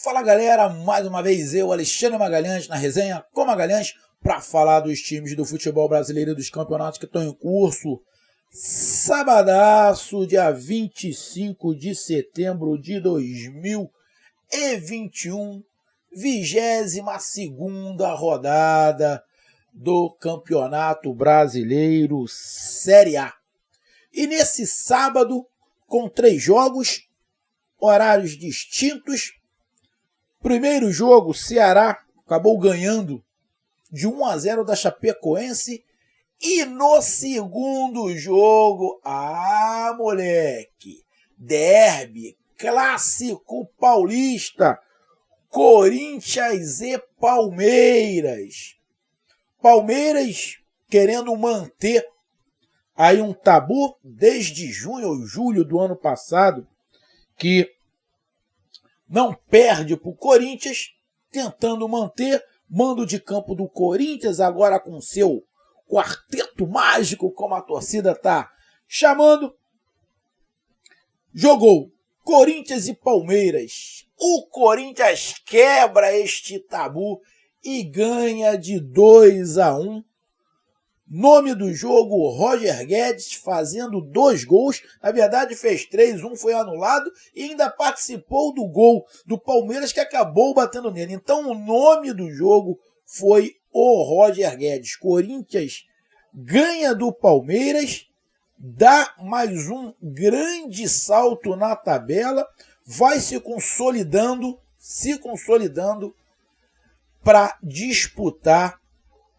Fala galera, mais uma vez eu, Alexandre Magalhães, na resenha com Magalhães, para falar dos times do futebol brasileiro e dos campeonatos que estão em curso. Sabadaço, dia 25 de setembro de 2021, 22ª rodada do Campeonato Brasileiro Série A. E nesse sábado, com 3 jogos, horários distintos. Primeiro jogo, Ceará acabou ganhando de 1-0 da Chapecoense. E no segundo jogo, moleque, derby, clássico paulista, Corinthians e Palmeiras. Palmeiras querendo manter aí um tabu desde junho ou julho do ano passado, que não perde para o Corinthians, tentando manter mando de campo do Corinthians, agora com seu quarteto mágico, como a torcida está chamando. Jogou Corinthians e Palmeiras. O Corinthians quebra este tabu e ganha de 2-1. Nome do jogo, Roger Guedes fazendo 2 gols. Na verdade fez 3, um foi anulado e ainda participou do gol do Palmeiras que acabou batendo nele. Então o nome do jogo foi o Roger Guedes. Corinthians ganha do Palmeiras, dá mais um grande salto na tabela, vai se consolidando para disputar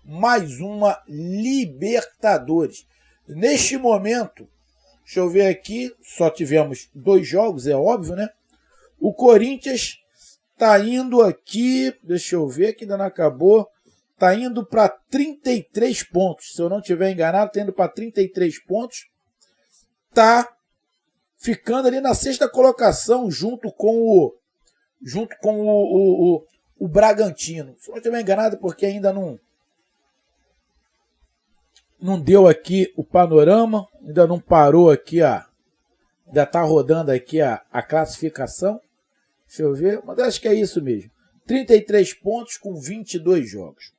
mais uma Libertadores. Neste momento, deixa eu ver aqui, só tivemos 2 jogos, é óbvio, né? O Corinthians está indo aqui, deixa eu ver que ainda não acabou, está indo para 33 pontos. Se eu não estiver enganado, está indo para 33 pontos. Está ficando ali na 6ª colocação junto com o Bragantino. Se eu não estiver enganado, porque ainda não deu aqui o panorama, ainda não parou aqui, ainda está rodando aqui a classificação. Deixa eu ver, mas acho que é isso mesmo. 33 pontos com 22 jogos.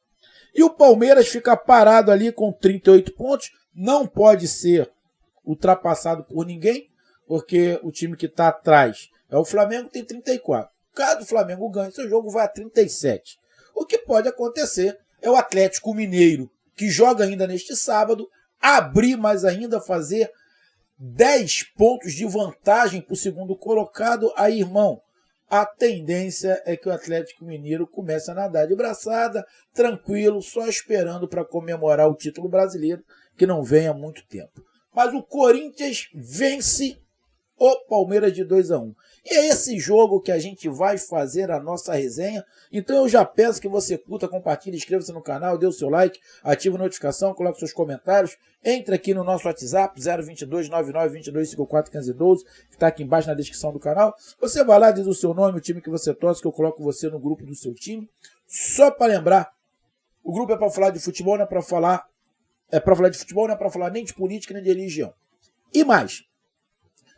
E o Palmeiras fica parado ali com 38 pontos, não pode ser ultrapassado por ninguém, porque o time que está atrás é o Flamengo, tem 34. Caso o Flamengo ganhe, seu jogo vai a 37. O que pode acontecer é o Atlético Mineiro, que joga ainda neste sábado, abrir mais ainda, fazer 10 pontos de vantagem para o segundo colocado. Aí, irmão, a tendência é que o Atlético Mineiro comece a nadar de braçada, tranquilo, só esperando para comemorar o título brasileiro, que não vem há muito tempo. Mas o Corinthians vence o Palmeiras de 2-1. E é esse jogo que a gente vai fazer a nossa resenha. Então eu já peço que você curta, compartilhe, inscreva-se no canal, dê o seu like, ative a notificação, coloque seus comentários. Entre aqui no nosso WhatsApp, 022 9922 54 1512, que está aqui embaixo na descrição do canal. Você vai lá, diz o seu nome, o time que você torce, que eu coloco você no grupo do seu time. Só para lembrar, o grupo é para falar de futebol, não é para falar... não é para falar nem de política, nem de religião. E mais,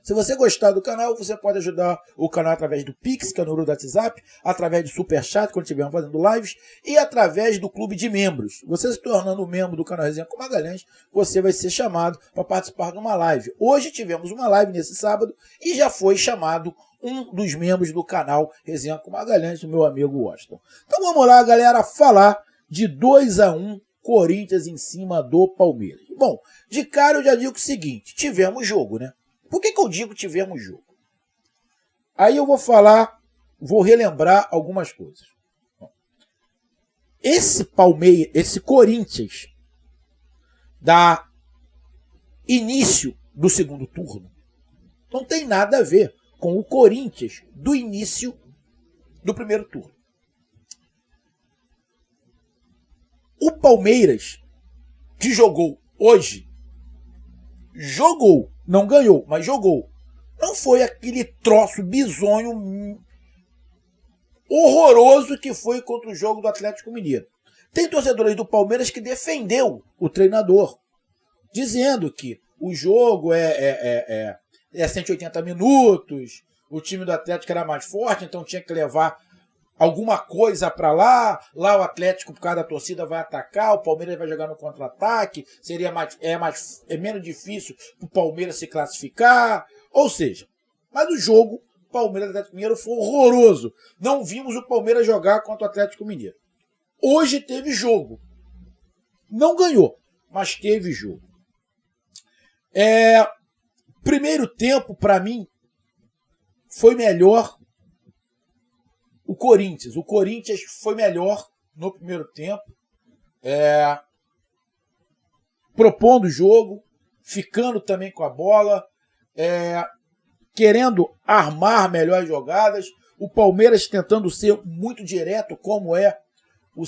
se você gostar do canal, você pode ajudar o canal através do Pix, que é o número do WhatsApp, através do Superchat, quando estivermos fazendo lives, e através do clube de membros. Você se tornando membro do canal Resenha com Magalhães, você vai ser chamado para participar de uma live. Hoje tivemos uma live nesse sábado e já foi chamado um dos membros do canal Resenha com Magalhães, o meu amigo Washington. Então vamos lá, galera, falar de 2-1 Corinthians em cima do Palmeiras. Bom, de cara eu já digo o seguinte, tivemos jogo, né? Por que eu digo tivemos jogo? Aí eu vou relembrar algumas coisas. Esse Corinthians da início do segundo turno não tem nada a ver com o Corinthians do início do primeiro turno. O Palmeiras, que jogou hoje, não ganhou, mas jogou. Não foi aquele troço bizonho, horroroso que foi contra o jogo do Atlético Mineiro. Tem torcedores do Palmeiras que defendeu o treinador, dizendo que o jogo é 180 minutos, o time do Atlético era mais forte, então tinha que levar alguma coisa para lá o Atlético, por causa da torcida, vai atacar, o Palmeiras vai jogar no contra-ataque, é menos difícil para o Palmeiras se classificar, ou seja, mas o jogo Palmeiras e Atlético Mineiro foi horroroso. Não vimos o Palmeiras jogar contra o Atlético Mineiro. Hoje teve jogo. Não ganhou, mas teve jogo. Primeiro tempo, para mim, foi melhor o Corinthians. O Corinthians foi melhor no primeiro tempo, propondo o jogo, ficando também com a bola, querendo armar melhores jogadas. O Palmeiras tentando ser muito direto, como é o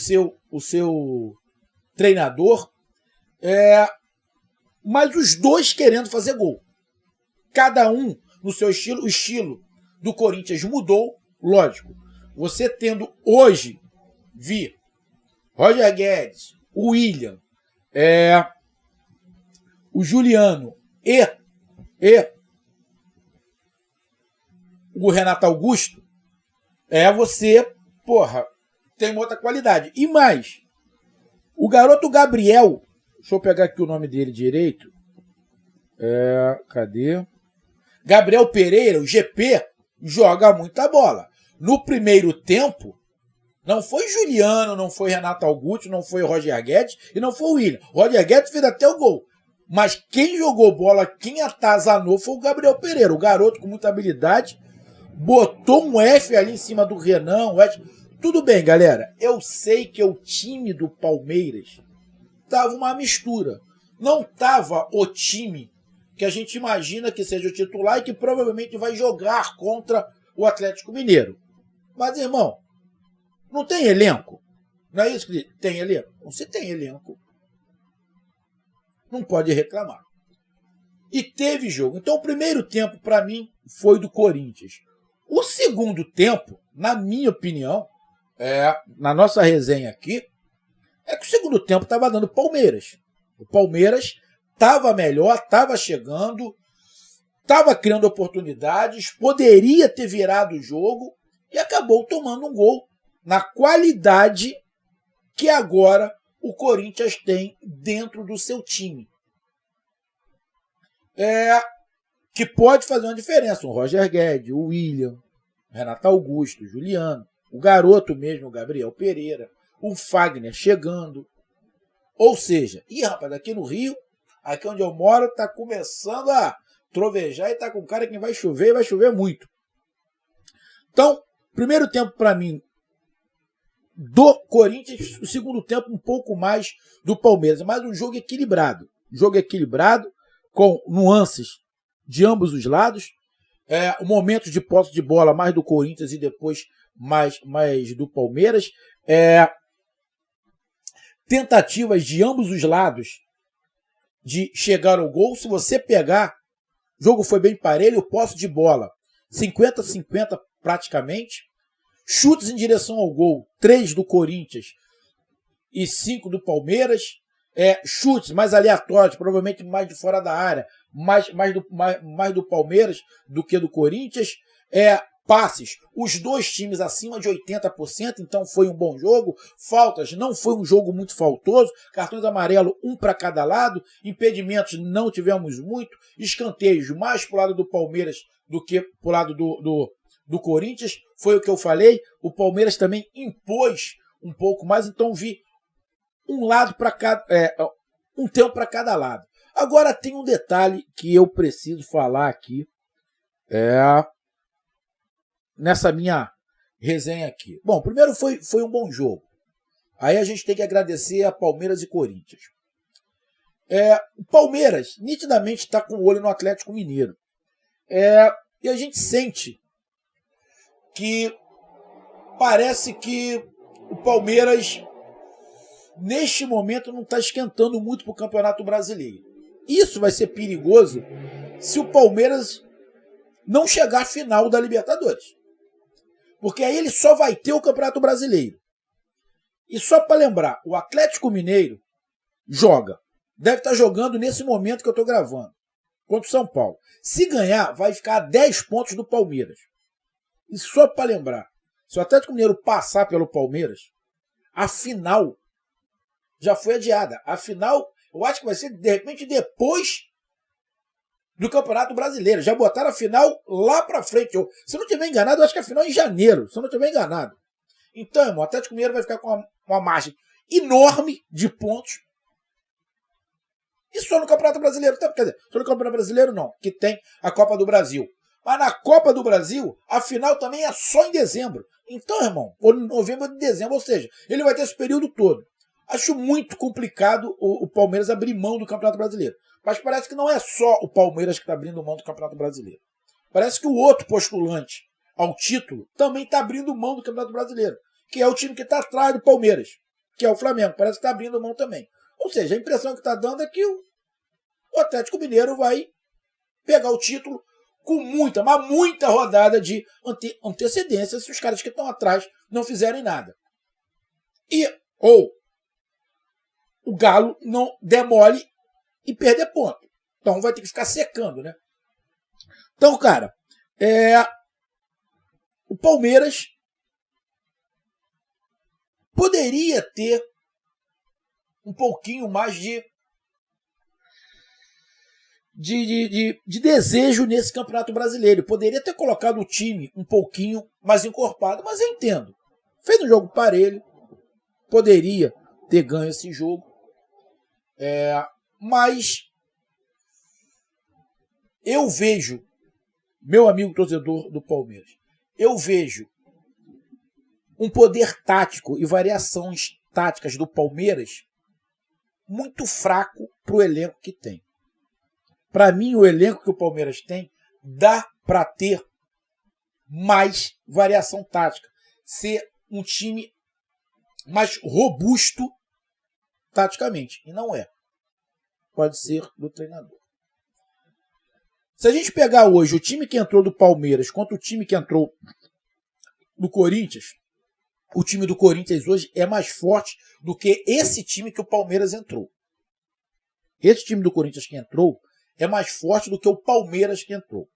seu treinador. Mas os dois querendo fazer gol. Cada um no seu estilo. O estilo do Corinthians mudou, lógico. Você tendo hoje, Roger Guedes, o William, o Juliano e o Renato Augusto, você, tem uma outra qualidade. E mais, o garoto Gabriel, deixa eu pegar aqui o nome dele direito, cadê? Gabriel Pereira, o GP, joga muita bola. No primeiro tempo, não foi Juliano, não foi Renato Augusto, não foi Roger Guedes e não foi o William. Roger Guedes fez até o gol. Mas quem jogou bola, quem atazanou foi o Gabriel Pereira. O garoto com muita habilidade, botou um F ali em cima do Renan. Tudo bem, galera. Eu sei que o time do Palmeiras tava uma mistura. Não tava o time que a gente imagina que seja o titular e que provavelmente vai jogar contra o Atlético Mineiro. Mas, irmão, não tem elenco? Não é isso que tem elenco? Se tem elenco, não pode reclamar. E teve jogo. Então, o primeiro tempo, para mim, foi do Corinthians. O segundo tempo, na minha opinião, na nossa resenha aqui, que o segundo tempo estava dando Palmeiras. O Palmeiras estava melhor, estava chegando, estava criando oportunidades, poderia ter virado o jogo e acabou tomando um gol na qualidade que agora o Corinthians tem dentro do seu time. Que pode fazer uma diferença. O Roger Guedes, o William, o Renato Augusto, o Juliano, o garoto mesmo, o Gabriel Pereira, o Fagner chegando. Ou seja, rapaz, aqui no Rio, aqui onde eu moro, está começando a trovejar e está com cara que vai chover e vai chover muito. Então, primeiro tempo para mim do Corinthians, o segundo tempo um pouco mais do Palmeiras, mas um jogo equilibrado. Com nuances de ambos os lados. O momento de posse de bola mais do Corinthians e depois mais do Palmeiras. Tentativas de ambos os lados de chegar ao gol. Se você pegar, o jogo foi bem parelho, posse de bola 50-50 praticamente. Chutes em direção ao gol, 3 do Corinthians e 5 do Palmeiras. Chutes mais aleatórios, provavelmente mais de fora da área, mais do Palmeiras do que do Corinthians. Passes, os dois times acima de 80%, então foi um bom jogo. Faltas, não foi um jogo muito faltoso. Cartões amarelos, um para cada lado. Impedimentos, não tivemos muito. Escanteios, mais para o lado do Palmeiras do que para o lado do Corinthians. Foi o que eu falei. O Palmeiras também impôs um pouco mais, então vi um lado para cada, um tempo para cada lado. Agora tem um detalhe que eu preciso falar aqui. Nessa minha resenha aqui. Bom, primeiro foi um bom jogo. Aí a gente tem que agradecer a Palmeiras e Corinthians. O Palmeiras nitidamente está com o olho no Atlético Mineiro. E a gente sente que parece que o Palmeiras neste momento não está esquentando muito para o Campeonato Brasileiro. Isso vai ser perigoso se o Palmeiras não chegar à final da Libertadores. Porque aí ele só vai ter o Campeonato Brasileiro. E só para lembrar, o Atlético Mineiro deve estar jogando nesse momento que eu estou gravando, contra o São Paulo. Se ganhar, vai ficar a 10 pontos do Palmeiras. E só para lembrar, Se o Atlético Mineiro passar pelo Palmeiras, a final já foi adiada. A final, eu acho que vai ser, de repente, depois do Campeonato Brasileiro. Já botaram a final lá pra frente. Se eu não estiver enganado, eu acho que a final é em janeiro. Se eu não estiver enganado. Então, irmão, o Atlético Mineiro vai ficar com uma margem enorme de pontos. E só no Campeonato Brasileiro. Quer dizer, só no Campeonato Brasileiro não, que tem a Copa do Brasil. Mas na Copa do Brasil, a final também é só em dezembro. Então, irmão, ou novembro ou dezembro, ou seja, ele vai ter esse período todo. Acho muito complicado o Palmeiras abrir mão do Campeonato Brasileiro. Mas parece que não é só o Palmeiras que está abrindo mão do Campeonato Brasileiro. Parece que o outro postulante ao título também está abrindo mão do Campeonato Brasileiro, que é o time que está atrás do Palmeiras, que é o Flamengo. Parece que está abrindo mão também. Ou seja, a impressão que está dando é que o Atlético Mineiro vai pegar o título com muita, mas muita rodada de antecedência se os caras que estão atrás não fizerem nada. Ou o Galo não demole e perder ponto. Então vai ter que ficar secando, né? Então, cara, o Palmeiras poderia ter um pouquinho mais de desejo nesse Campeonato Brasileiro. Poderia ter colocado o time um pouquinho mais encorpado, mas eu entendo. Fez um jogo parelho, poderia ter ganho esse jogo, mas eu vejo, meu amigo torcedor do Palmeiras, eu vejo um poder tático e variações táticas do Palmeiras muito fraco para o elenco que tem. Para mim, o elenco que o Palmeiras tem dá para ter mais variação tática. Ser um time mais robusto taticamente. E não é. Pode ser do treinador. Se a gente pegar hoje o time que entrou do Palmeiras contra o time que entrou do Corinthians, o time do Corinthians hoje é mais forte do que esse time que o Palmeiras entrou. Esse time do Corinthians que entrou é mais forte do que o Palmeiras que entrou.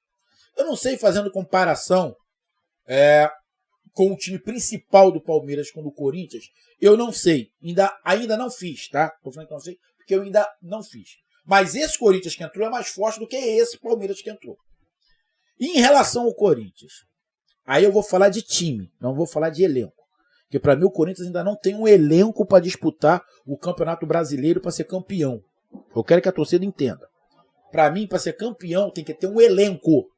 Eu não sei, fazendo comparação com o time principal do Palmeiras com o do Corinthians, eu não sei. Ainda não fiz, tá? Tô falando que não sei, porque eu ainda não fiz. Mas esse Corinthians que entrou é mais forte do que esse Palmeiras que entrou. E em relação ao Corinthians, aí eu vou falar de time, não vou falar de elenco. Porque para mim o Corinthians ainda não tem um elenco para disputar o Campeonato Brasileiro para ser campeão. Eu quero que a torcida entenda. Para mim, para ser campeão, tem que ter um elenco.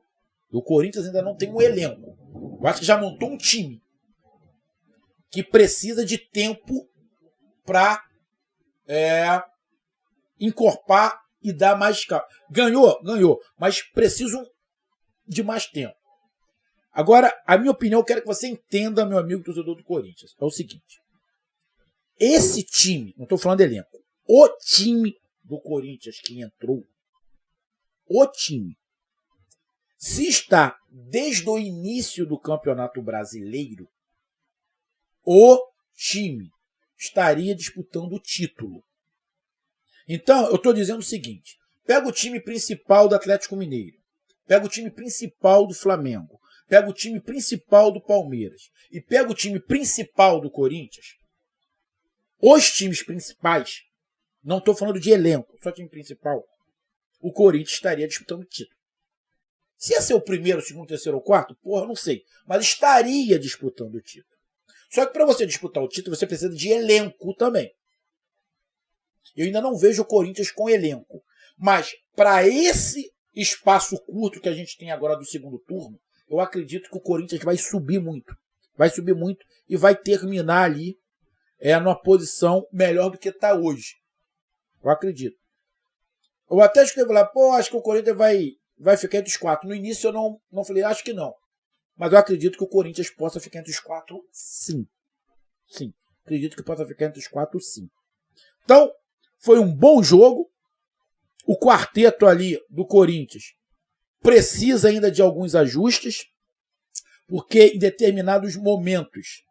O Corinthians ainda não tem um elenco. Eu acho que já montou um time que precisa de tempo para encorpar e dar mais... Ganhou, mas precisam de mais tempo. Agora, a minha opinião, eu quero que você entenda, meu amigo torcedor do Corinthians. É o seguinte. Esse time, não estou falando de elenco, o time do Corinthians que entrou, o time, se está desde o início do Campeonato Brasileiro, o time estaria disputando o título. Então, eu estou dizendo o seguinte, pega o time principal do Atlético Mineiro, pega o time principal do Flamengo, pega o time principal do Palmeiras e pega o time principal do Corinthians, os times principais, não estou falando de elenco, só time principal, o Corinthians estaria disputando o título. Se ia ser o primeiro, segundo, terceiro ou quarto, porra, eu não sei. Mas estaria disputando o título. Só que para você disputar o título, você precisa de elenco também. Eu ainda não vejo o Corinthians com elenco. Mas para esse espaço curto que a gente tem agora do segundo turno, eu acredito que o Corinthians vai subir muito. Vai subir muito e vai terminar ali numa posição melhor do que está hoje. Eu acredito. Eu até escrevi lá, acho que o Corinthians vai ficar entre os quatro. No início eu não falei, acho que não. Mas eu acredito que o Corinthians possa ficar entre os quatro, sim. Sim. Acredito que possa ficar entre os quatro, sim. Então, foi um bom jogo. O quarteto ali do Corinthians precisa ainda de alguns ajustes, porque em determinados momentos,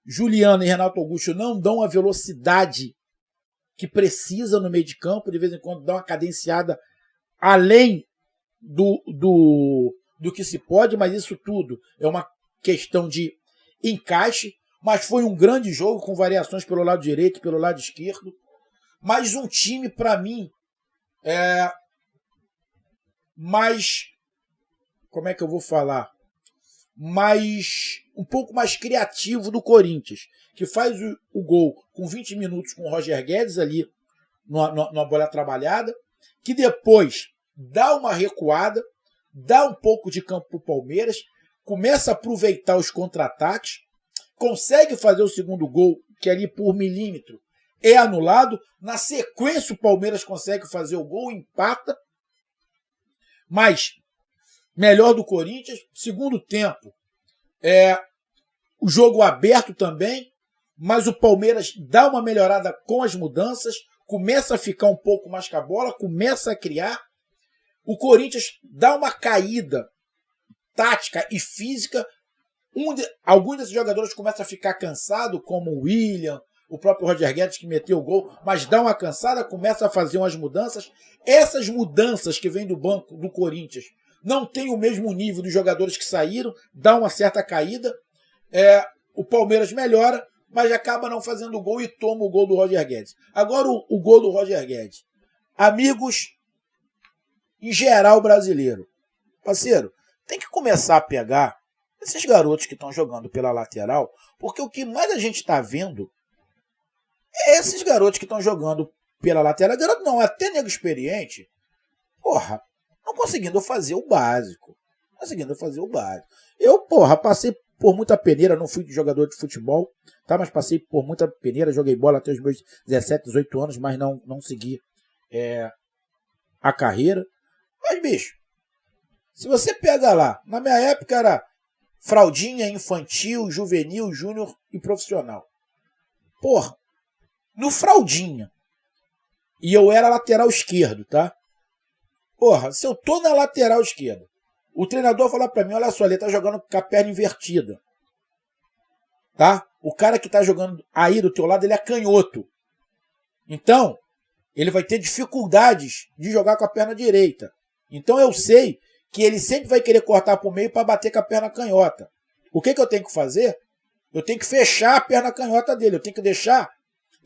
Juliano e Renato Augusto não dão a velocidade que precisa no meio de campo, de vez em quando dá uma cadenciada além do que se pode, mas isso tudo é uma questão de encaixe, mas foi um grande jogo com variações pelo lado direito e pelo lado esquerdo. Mas um time, para mim, mais... Como é que eu vou falar? Um pouco mais criativo do Corinthians, que faz o gol com 20 minutos com o Roger Guedes ali numa bola trabalhada, que depois dá uma recuada, dá um pouco de campo para o Palmeiras, começa a aproveitar os contra-ataques, consegue fazer o segundo gol, que ali por milímetro é anulado. Na sequência, o Palmeiras consegue fazer o gol, empata. Mas, melhor do Corinthians, segundo tempo, o jogo aberto também, mas o Palmeiras dá uma melhorada com as mudanças, começa a ficar um pouco mais com a bola, começa a criar. O Corinthians dá uma caída tática e física. Alguns desses jogadores começam a ficar cansados, como o William, o próprio Roger Guedes, que meteu o gol, mas dá uma cansada, começa a fazer umas mudanças. Essas mudanças que vêm do banco do Corinthians não tem o mesmo nível dos jogadores que saíram, dá uma certa caída. O Palmeiras melhora, mas acaba não fazendo gol e toma o gol do Roger Guedes. Agora o gol do Roger Guedes. Amigos, em geral brasileiro, parceiro, tem que começar a pegar esses garotos que estão jogando pela lateral, porque o que mais a gente está vendo é esses garotos que estão jogando pela lateral. Garoto não, até nego experiente, porra, não conseguindo fazer o básico. Eu, passei por muita peneira, não fui jogador de futebol, tá? Mas passei por muita peneira, joguei bola até os meus 17, 18 anos, mas não segui a carreira. Mas, bicho, se você pega lá, na minha época era fraldinha, infantil, juvenil, júnior e profissional. Porra, no fraldinha, e eu era lateral esquerdo, tá? Porra, se eu tô na lateral esquerda, o treinador fala pra mim, olha só, ele tá jogando com a perna invertida. Tá? O cara que tá jogando aí do teu lado, ele é canhoto. Então, ele vai ter dificuldades de jogar com a perna direita. Então eu sei que ele sempre vai querer cortar pro meio para bater com a perna canhota. O que eu tenho que fazer? Eu tenho que fechar a perna canhota dele. Eu tenho que deixar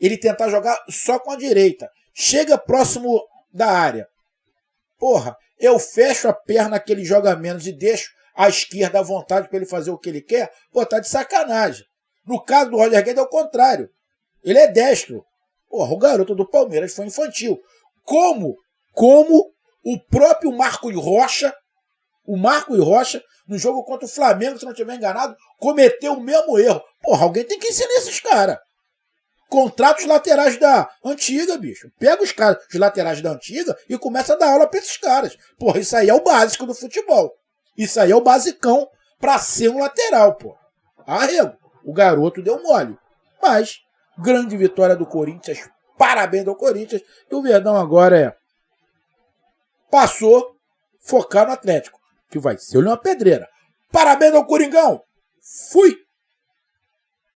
ele tentar jogar só com a direita. Chega próximo da área. Porra, eu fecho a perna que ele joga menos e deixo a esquerda à vontade para ele fazer o que ele quer. Pô, tá de sacanagem. No caso do Roger Guedes é o contrário. Ele é destro. Porra, o garoto do Palmeiras foi infantil. Como o próprio Marcos Rocha, no jogo contra o Flamengo, se não estiver enganado, cometeu o mesmo erro. Porra, alguém tem que ensinar esses caras. Contrata os laterais da antiga, bicho. Pega os laterais da antiga e começa a dar aula pra esses caras. Porra, isso aí é o básico do futebol. Isso aí é o basicão pra ser um lateral, porra. Arrego. O garoto deu mole. Mas, grande vitória do Corinthians. Parabéns ao Corinthians. E o Verdão agora passou, focar no Atlético, que vai ser uma pedreira. Parabéns ao Coringão. Fui!